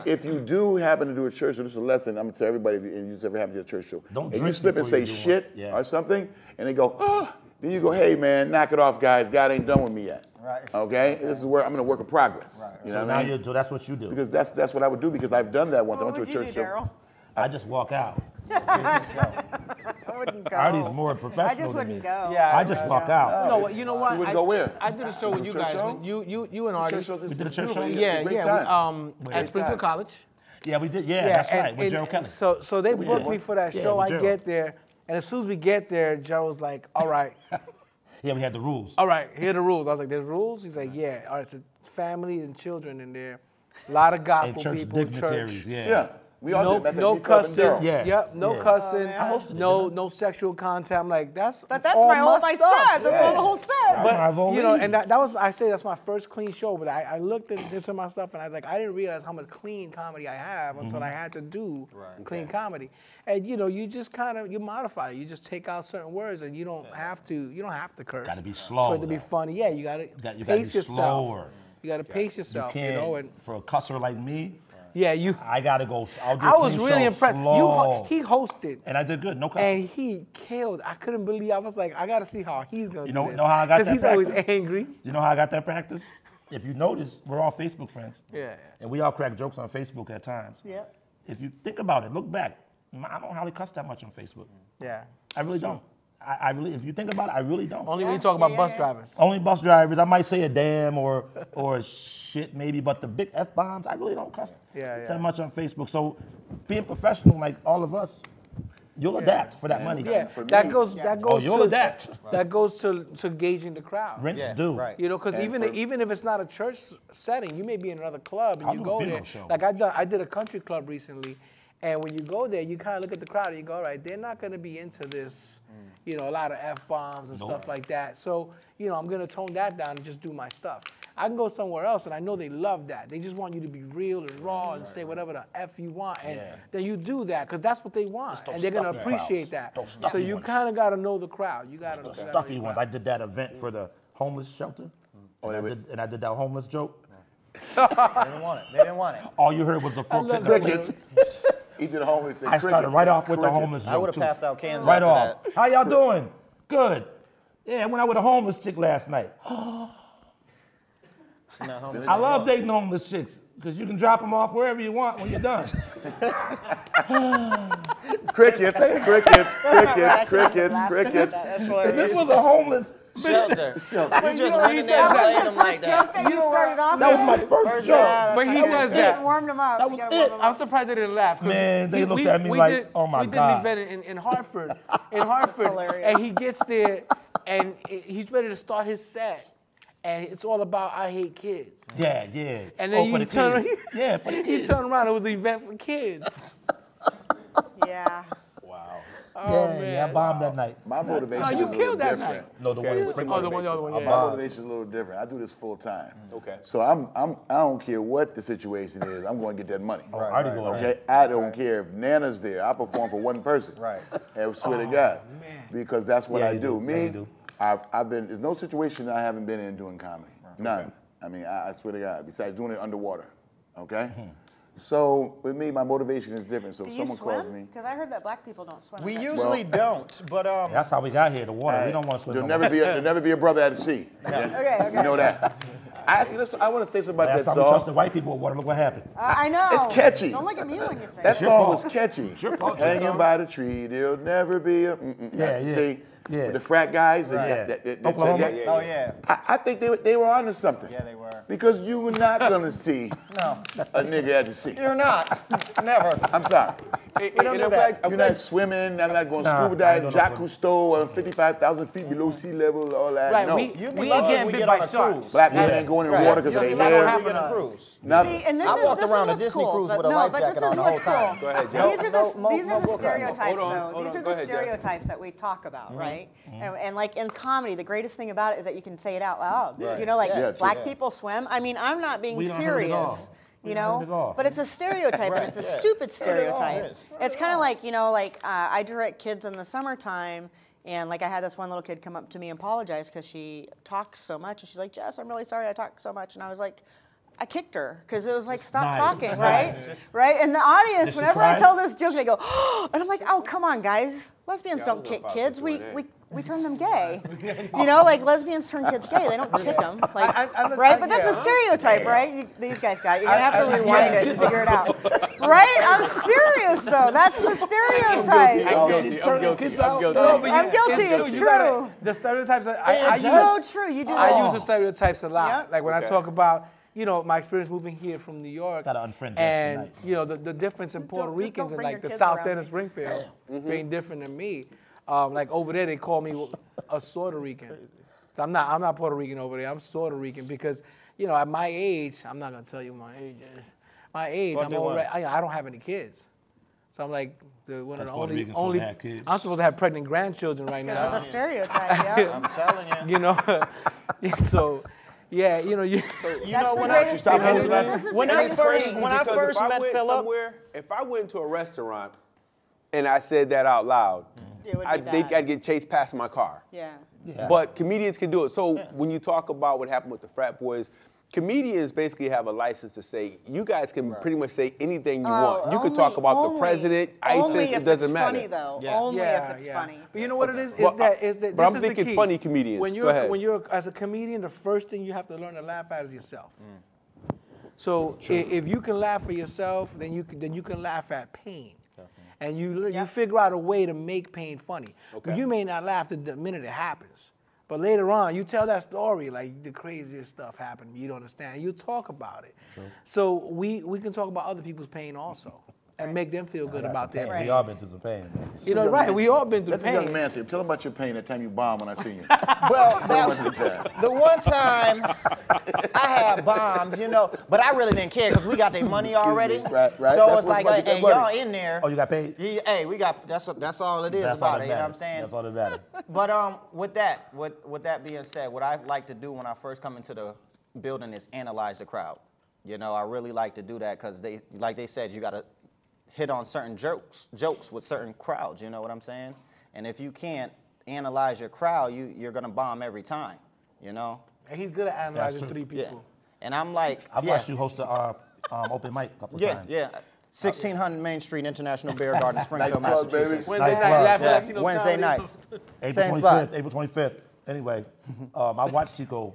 if you do happen to do a church show, this is a lesson I'm gonna tell everybody if you just ever happen to do a church show. Don't if you drink slip and before say you do shit one. or something, and they go, oh, then you go, hey man, knock it off, guys. God ain't done with me yet. Right. Okay? This is where I'm gonna work in progress. You know So what I mean? so that's what you do. Because that's what I would do because I've done that once. I What went to a would you church do, show. Daryl? I just walk out. I wouldn't go. Artie's more professional I just than wouldn't me. go. Yeah, I just walk out. No, you know what? You would go where? I did a show with you Church guys. show? When you and Church Artie. show, this We did a is church show? beautiful. Yeah, Great yeah. time. At Springfield College. Yeah, we did. Yeah, that's right. With Gerald Kelly. So they booked me for that Yeah, show. with I Gerald. get there, and as soon as we get there, Joe was like, "All right, Yeah, we had the rules. all right, here are the rules." I was like, "There's rules?" He's like, "Yeah. All right, it's a family and children in there, a lot of And gospel church people, dignitaries. church." Yeah. Yeah. We all No, did. That's no like me, Philip, and cussing. Daryl. Yeah. Yep, no Yeah. cussing. I hosted it, no sexual content. I'm like, that's But that's all my whole my stuff. set. That's all the whole set. But You know, and that was, I say that's my first clean show, but I looked at did some of my stuff and I was like, I didn't realize how much clean comedy I have until I had to do clean comedy. And you just kind of, you modify it. You just take out certain words and you don't have to curse. Gotta be slow, For it to be though. funny. Yeah, you gotta gotta pace be yourself. slower. You gotta pace yourself, You you can't, know, and for a cusser like me, yeah, you I gotta go. I'll do I was clean really show impressed. slow. He hosted. And I did good. No cussing. And he killed. I couldn't believe. I was like, I gotta see how he's gonna You do know- this. know how I got that he's always practice? angry. You know how I got that practice? If you notice, we're all Facebook friends. Yeah. And we all crack jokes on Facebook at times. Yeah. If you think about it, look back. I don't hardly cuss that much on Facebook. Yeah. I really don't. I really, if you think about it, I really don't. Only when you talk about bus drivers. Only bus drivers. I might say a damn or shit maybe, but the big F-bombs, I really don't cuss that much on Facebook. So being professional like all of us, you'll adapt for that money. Yeah, for that me- goes. That goes you'll to adapt. That goes to gauging the crowd. Rents Yeah, do. right. You know, because And even if it's not a church setting, you may be in another club and I'll you do a go funeral there. show. Like I did a country club recently, And when you go there, you kind of look at the crowd and you go, all right, they're not going to be into this, you know, a lot of F-bombs and stuff like that. So, you know, I'm going to tone that down and just do my stuff. I can go somewhere else, and I know they love that. They just want you to be real and raw and say whatever the F you want. And then you do that because that's what they want. And they're going to appreciate that. So you kind of got to know the crowd. You got to know stuffy ones. I did that event for the homeless shelter. And I did that homeless joke. They didn't want it. They didn't want it. All you heard was the folks at the Crickets. He did the homeless thing. I started right off with the homeless joke. I would have passed out cans right after off. that. How y'all doing? Good. Yeah, I went out with a homeless chick last night. I love dating homeless chicks because you can drop them off wherever you want when you're done. Crickets. This was a homeless Shelter. But You just know, went he in there and does laid that. them like that. That you started off That was with. my first joke. But he does that. Warmed them up. That You was gotta it. warm 'em up. I'm surprised they didn't laugh. 'Cause Man, they looked at me like, oh my God. We did an event in Hartford. And he gets there, and he's ready to start his set. And it's all about I hate kids. Yeah. And then for you the turn, kids. Yeah, for the you kids. turn around, it was an event for kids. Yeah. Yeah, I bombed that night. My motivation you is a little killed that different. night. No, the one in Oh, Springfield. the other one, My yeah. motivation is a little different. I do this full time. Okay. So I don't care what the situation is. I'm going to get that money. I already go ahead. Okay. I don't care if Nana's there. I perform for one person. Right. I swear to God. man. Because that's what Yeah, I you do. do. Yeah, Me, you do. I've been. There's no situation I haven't been in doing comedy. None. I mean, I swear to God. Besides doing it underwater. Okay. So with me, my motivation is different. So Do if you someone calls swim? me, Because I heard that black people don't swim. We Is that usually don't, but That's how we got here, the water. We don't want to swim. there'll no never be a brother at the sea. Okay. You know that. I want to say something about Last that time we song. trusted white people with water, look what happened. I know. It's catchy. Don't look at me when you say That it. song fault. was catchy. your fault. Hanging by the tree, there'll never be a. Yeah. See, Yeah. with the frat guys. Yeah. That Oklahoma? said that. oh yeah, I think they were onto something. yeah they were. Because you were not gonna see No, a nigga at the sea. you're not. Never. I'm sorry. We don't do that. You're not swimming. I'm not going Nah, scuba I ain't diving. doing no Jacques swimming. Cousteau, 55,000 feet below sea level, all that. Right, no. we You'd be ain't lucky getting we bit get by on a sharks. cruise. Black men ain't going in the Right. water because of You'd be their lucky hair. we get on a cruise. Nothing. See, and this I is walked this around is a what's Disney cool. cruise but with a no, life but jacket this is on the what's whole time. cool. Go ahead, Jeff. These are No the book on. stereotypes, Hold on, though. hold These on. are Go the ahead, Jeff. stereotypes that we talk about, right? And like in comedy, the greatest thing about it is that you can say it out loud. Right. You know, like Yeah, black true. people swim. I mean, I'm not being We done heard it all. serious. We You done heard it know, all. but it's a stereotype, and it's a yeah. stupid Heard it all, stereotype. it is. It's kind of like, you know, like I direct kids in the summertime, and like I had this one little kid come up to me and apologize because she talks so much, and she's like, Jess, I'm really sorry I talk so much, and I was like, I kicked her because it was like, stop Nice. talking, Nice. right? Right? And the audience, Did she whenever I cry? tell this joke, they go, oh, and I'm like, oh, come on, guys. Lesbians don't kick kids. We turn them gay. You know, like lesbians turn kids gay. They don't kick them. Like, right? But that's a stereotype, right? These guys got it. You're going to have to rewind it and figure it out. Right? I'm serious, though. That's the stereotype. I'm guilty. I'm guilty. It's true. The stereotypes, I So use true. You do I that. use the stereotypes a lot. Yeah. Like when I talk about, you know, my experience moving here from New York. Gotta unfriend Jess and, tonight. you know, the difference in Puerto Just Ricans don't and bring like your the kids South around End me. of Springfield being different than me. Like over there, they call me a Puerto Rican. So I'm not Puerto Rican over there. I'm Puerto Rican because, you know, at my age, I'm not gonna tell you my age. My age, What I'm they want? already. I don't have any kids. So I'm like one of the Puerto Ricans only. supposed to have kids. I'm supposed to have pregnant grandchildren right Because of now. the stereotype, yeah. I'm telling you. You know, so yeah, you know, You That's know the when greatest I thing. This is the when I greatest first thing. when I Because first if met went Philip, somewhere, if I went to a restaurant and I said that out loud, It would be I'd think bad. I'd get chased past my car. Yeah. But comedians can do it. So when you talk about what happened with the frat boys, comedians basically have a license to say, you guys can pretty much say anything you want. You can talk about the president, only ISIS, if it doesn't it's matter. funny, though. Yeah. Only if it's funny. But you know what it is? Well, Is that but this I'm is thinking the key. funny comedians. When Go you're ahead. when you're as a comedian, the first thing you have to learn to laugh at is yourself. So if you can laugh at yourself, then you can laugh at pain. And you figure out a way to make pain funny. Okay. You may not laugh the minute it happens. But later on, you tell that story, like the craziest stuff happened, you don't understand. You talk about it. So we can talk about other people's pain also. and make them feel good about their pain. We all been through some pain. You know, right? We all been through Let the pain. young man say, tell him about your pain that time you bombed when I seen you. Well, Time. the one time I had bombs, you know, but I really didn't care because we got their money already. Right. So That's it's like, what's about hey, your y'all money. in there. Oh, you got paid? Hey, we got, that's all it is That's about all it, that you know what I'm matters. saying? That's all that matters. But with that being said, what I like to do when I first come into the building is analyze the crowd. You know, I really like to do that because like they said, you got to hit on certain jokes with certain crowds, you know what I'm saying? And if you can't analyze your crowd, you're gonna bomb every time, you know? And he's good at analyzing true. 3 Yeah. people. And I'm like, I've watched you host a open mic a couple of times. yeah. 1600 Main Street, International Beer Garden, Springfield, Nice plug, baby. Massachusetts. Wednesday Nice night, plug. Laugh for Yeah, Latinos Wednesday Comedy. nights. April Same spot. 25th. April 25th. Anyway, I watched Chico,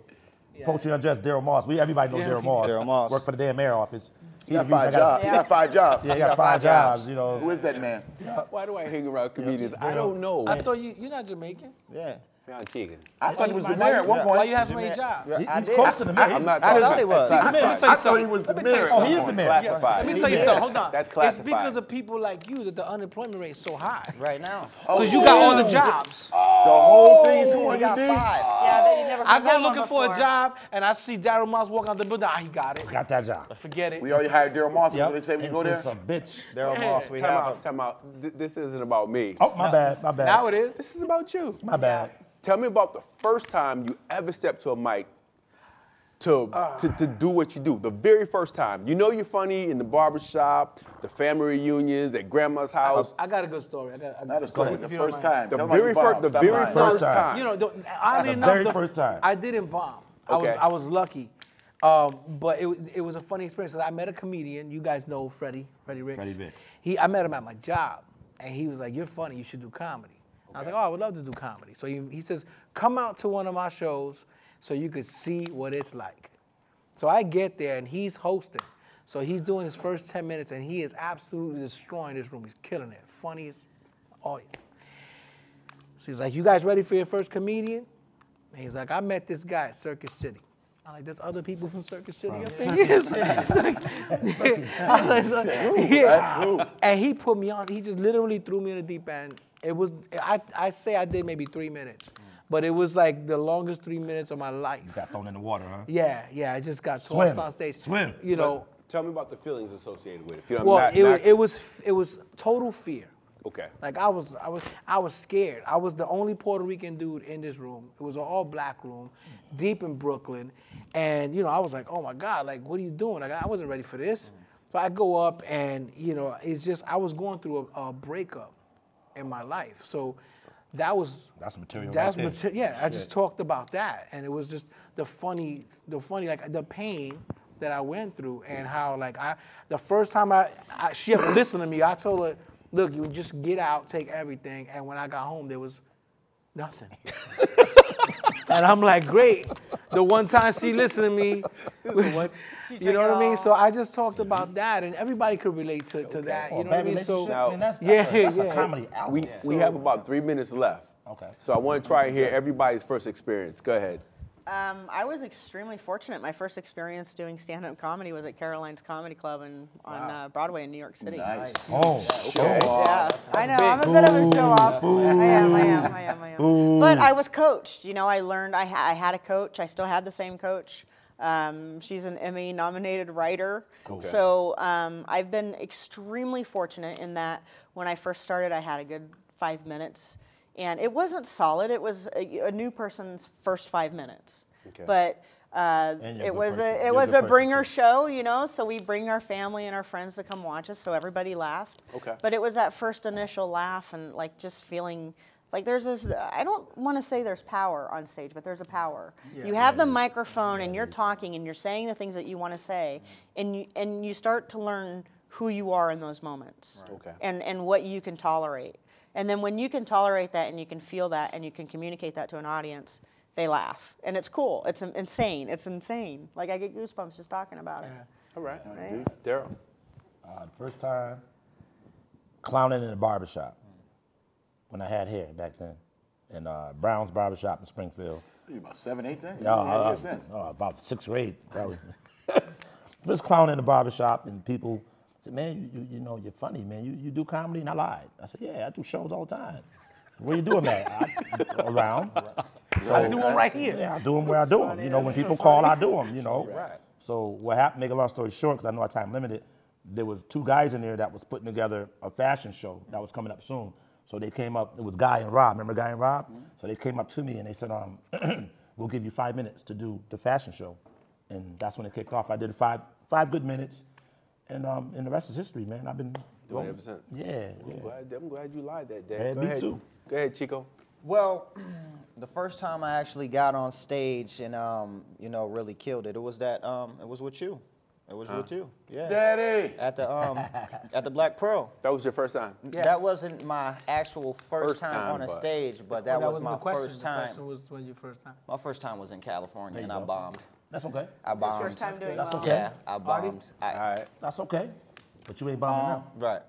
Poetry Unjust, Daryl Moss. Everybody knows Daryl Moss. Daryl Moss. Worked for the damn mayor office. He got 5 jobs. He got 5 jobs. Yeah, he got 5 jobs, you know. Who is that man? Why do I hang around comedians? I don't know. I thought you're not Jamaican. Yeah. I'm chicken. I thought he was the mayor at one Why point. you have so many jobs? I He's did. close to the mayor. I'm not I talking thought he was. Let me tell you I thought something. he was the Let me tell you mayor. Oh, he something. is the mayor. Classified. Let me tell you something. Hold on. That's It's classified. because of people like you that the unemployment rate is so high. Right now. Because you got all the jobs. The whole thing's We 200 got deep. 5. Yeah, I bet you never I heard go that one looking for a before. job and I see Daryl Moss walk out the building. He got it. Got that job. Forget it. We already hired Daryl Moss. Yep. So they say when you go there. It's a bitch. Daryl Moss, we have Time out. This isn't about me. Oh, my bad. My bad. Now it is. This is about you. My bad. Tell me about the first time you ever stepped to a mic to do what you do. The very first time. You know you're funny in the barbershop, the family reunions, at grandma's house. I got a good story. Not a story. The if you don't first mind. time. The Tell 'em how you very bombed. first, Stop lying. First time. You know, oddly The enough, very first time. I didn't bomb. Okay. I was lucky. But it was a funny experience. I met a comedian. You guys know Freddie Ricks. Freddie Ricks. I met him at my job, and he was like, "You're funny. You should do comedy." I was like, "Oh, I would love to do comedy." So he says, "Come out to one of my shows so you could see what it's like." So I get there, and he's hosting. So he's doing his first 10 minutes, and he is absolutely destroying this room. He's killing it. Funniest. So he's like, "You guys ready for your first comedian?" And he's like, "I met this guy at Circus City." I'm like, "There's other people from Circus City up there?" Yes. Yeah. And he put me on. He just literally threw me in the deep end. It was, I say I did maybe 3 minutes, but it was like the longest 3 minutes of my life. You got thrown in the water, huh? Yeah, I just got tossed on stage. Swim. You know, Tell me about the feelings associated with it. If you don't, well, it was total fear. Okay. Like I was scared. I was the only Puerto Rican dude in this room. It was an all black room, deep in Brooklyn, and you know I was like, oh my God, like what are you doing? Like I wasn't ready for this. So I go up and you know it's just I was going through a breakup in my life. So that's material. That's right there. material. Yeah, I just talked about that, and it was just the funny like the pain that I went through and how like the first time she ever listened to me, I told her, look, you just get out, take everything. And when I got home, there was nothing. And I'm like, great. The one time she listened to me, you know what I mean? So I just talked about that, and everybody could relate to that. You know what I mean? So Now, that's a comedy album. we have about 3 minutes left. Okay. So I want to try and hear everybody's first experience. Go ahead. I was extremely fortunate. My first experience doing stand-up comedy was at Caroline's Comedy Club on Broadway in New York City. Nice. Oh, Okay. Yeah, I know. I'm a bit of a show-off. I am. But I was coached. You know, I learned. I had a coach. I still had the same coach. She's an Emmy-nominated writer. Okay. So I've been extremely fortunate in that when I first started, I had a good 5 minutes. And it wasn't solid. It was a new person's first 5 minutes. Okay. But it was a bringer show, you know. So we bring our family and our friends to come watch us, so everybody laughed. Okay. But it was that first initial laugh and like just feeling like there's this. I don't want to say there's power on stage, but there's a power. Yeah. You have the microphone and you're talking and you're saying the things that you want to say, and you start to learn who you are in those moments. Right. Okay. And what you can tolerate. And then when you can tolerate that and you can feel that and you can communicate that to an audience, they laugh. And it's cool. It's insane. It's insane. Like I get goosebumps just talking about it. All right. Right? Daryl. First time clowning in a barbershop when I had hair back then. In Brown's Barbershop in Springfield. You about 7, 8 then? About 6th grade. That was just clowning in the barbershop and people I said, man, you know, you're funny, man. You do comedy? And I lied. I said, yeah, I do shows all the time. Where you doing that? Around. So, I do them right here. Yeah, I do them where I do them. You know, when people call, I do them, you know. Right. So what happened, make a long story short, because I know our time limited, there was 2 guys in there that was putting together a fashion show that was coming up soon. So they came up, it was Guy and Rob. Remember Guy and Rob? So they came up to me and they said, we'll give you 5 minutes to do the fashion show. And that's when it kicked off. I did 5 good minutes. And the rest is history, man. I've been doing it ever since. Yeah. I'm glad you lied that day. Yeah, Go me ahead. too. Go ahead, Chico. Well, the first time I actually got on stage and you know, really killed it, it was with you. It was with you. Yeah. Daddy. At the Black Pearl. That was your first time? Yeah. That wasn't my actual first time on a but- stage, but that was my first time. The question was when your first time. My first time was in California, There and you I go. bombed. That's okay. I His bombed. first time doing That's well. okay. Yeah, I bombed. All right. That's okay. But you ain't bombing now. Right.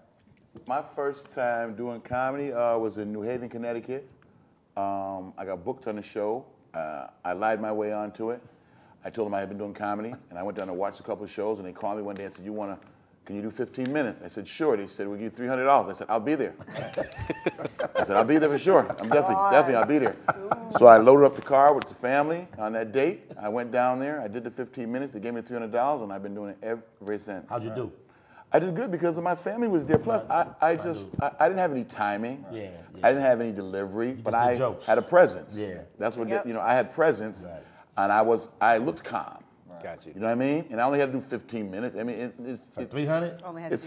My first time doing comedy was in New Haven, Connecticut. I got booked on the show. I lied my way onto it. I told them I had been doing comedy, and I went down to watch a couple of shows, and they called me one day and said, can you do 15 minutes? I said, sure. They said, we'll give you $300. I said, I'll be there. I said, I'll be there for sure. I'm definitely, I'll be there. So I loaded up the car with the family on that date. I went down there. I did the 15 minutes. They gave me $300, and I've been doing it ever since. How'd you do? I did good because my family was there. Plus, I didn't have any timing. Yeah. I didn't have any delivery, but did I jokes. had a presence. Yeah. That's what, Yep. you know, I had presence, Right. and I looked calm. Got you. You know what I mean? And I only had to do 15 minutes. I mean, For 300? Only had it to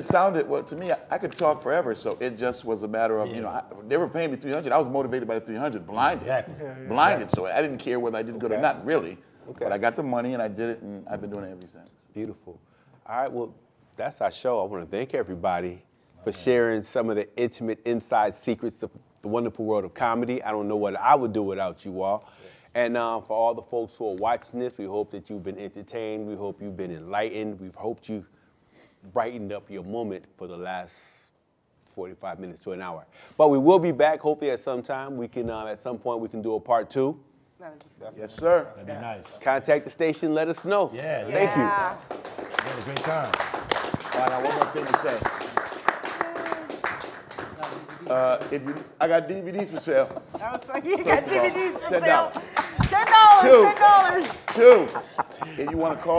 sounded, to me, I could talk forever, so it just was a matter of, you know, they were paying me 300. I was motivated by the 300, blinded. Exactly. Blinded, so I didn't care whether I did good or not, really. Okay. But I got the money, and I did it, and I've been doing it ever since. Beautiful. All right, well, that's our show. I want to thank everybody for sharing some of the intimate inside secrets of the wonderful world of comedy. I don't know what I would do without you all. And for all the folks who are watching this, we hope that you've been entertained. We hope you've been enlightened. We've hoped you brightened up your moment for the last 45 minutes to an hour. But we will be back, hopefully at some time. We can, at some point, we can do a part 2. Yes, sir. That'd be nice. Contact the station, let us know. Yeah. Thank you. Yeah, a great time. All right, now one more thing to say. I got DVDs for sale. I was like, you got First of all, DVDs for $10. sale. $10. $10. Two. If you want to call.